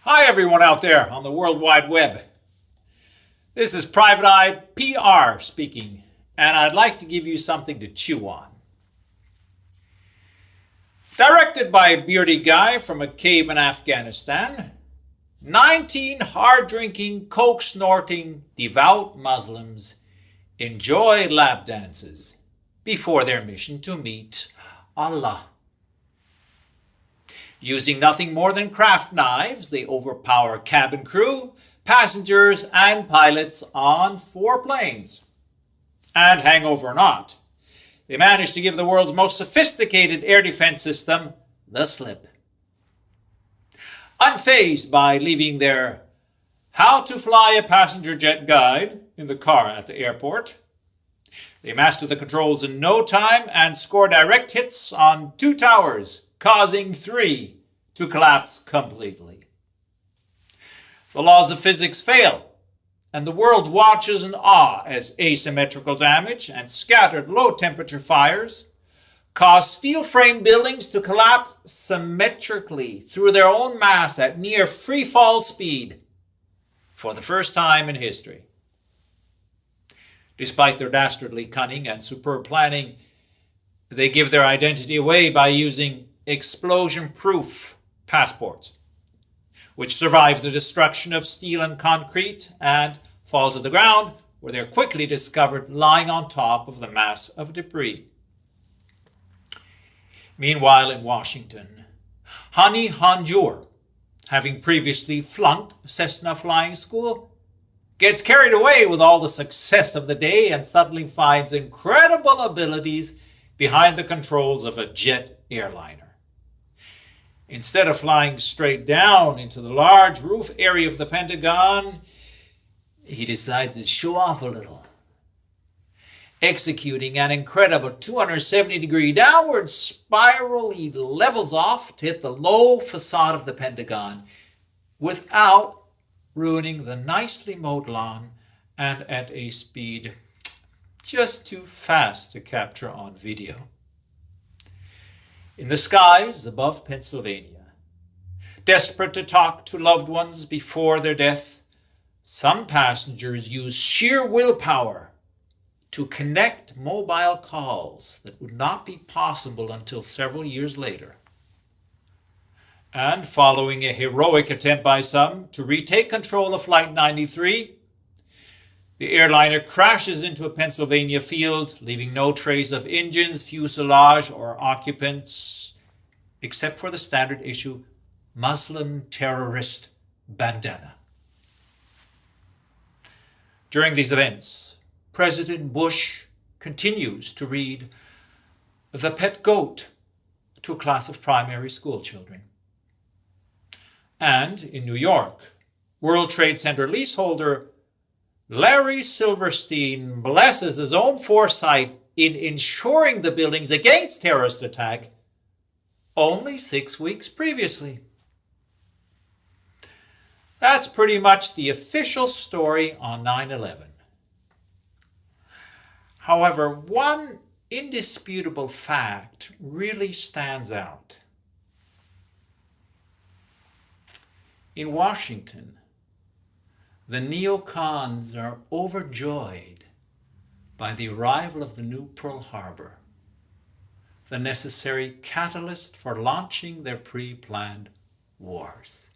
Hi everyone out there on the World Wide Web. This is Private Eye PR speaking, and I'd like to give you something to chew on. Directed by a beardy guy from a cave in Afghanistan, 19 hard-drinking, coke-snorting, devout Muslims enjoy lap dances before their mission to meet Allah. Using nothing more than craft knives, they overpower cabin crew, passengers, and pilots on 4 planes. And hangover or not, they managed to give the world's most sophisticated air defense system the slip. Unfazed by leaving their How to Fly a Passenger Jet guide in the car at the airport, they master the controls in no time and score direct hits on 2 towers, causing 3 to collapse completely. The laws of physics fail, and the world watches in awe as asymmetrical damage and scattered low-temperature fires cause steel-frame buildings to collapse symmetrically through their own mass at near free-fall speed for the first time in history. Despite their dastardly cunning and superb planning, they give their identity away by using explosion-proof passports, which survive the destruction of steel and concrete and fall to the ground, where they're quickly discovered lying on top of the mass of debris. Meanwhile, in Washington, Hani Hanjour, having previously flunked Cessna flying school, gets carried away with all the success of the day and suddenly finds incredible abilities behind the controls of a jet airliner. Instead of flying straight down into the large roof area of the Pentagon, he decides to show off a little, executing an incredible 270-degree downward spiral. He levels off to hit the low facade of the Pentagon without ruining the nicely mowed lawn and at a speed just too fast to capture on video. In the skies above Pennsylvania, desperate to talk to loved ones before their death, some passengers use sheer willpower to connect mobile calls that would not be possible until several years later. And following a heroic attempt by some to retake control of Flight 93, the airliner crashes into a Pennsylvania field, leaving no trace of engines, fuselage, or occupants, except for the standard issue Muslim terrorist bandana. During these events, President Bush continues to read The Pet Goat to a class of primary school children. And in New York, World Trade Center leaseholder Larry Silverstein blesses his own foresight in insuring the buildings against terrorist attack only 6 weeks previously. That's pretty much the official story on 9/11. However, one indisputable fact really stands out. In Washington, the neocons are overjoyed by the arrival of the new Pearl Harbor, the necessary catalyst for launching their pre-planned wars.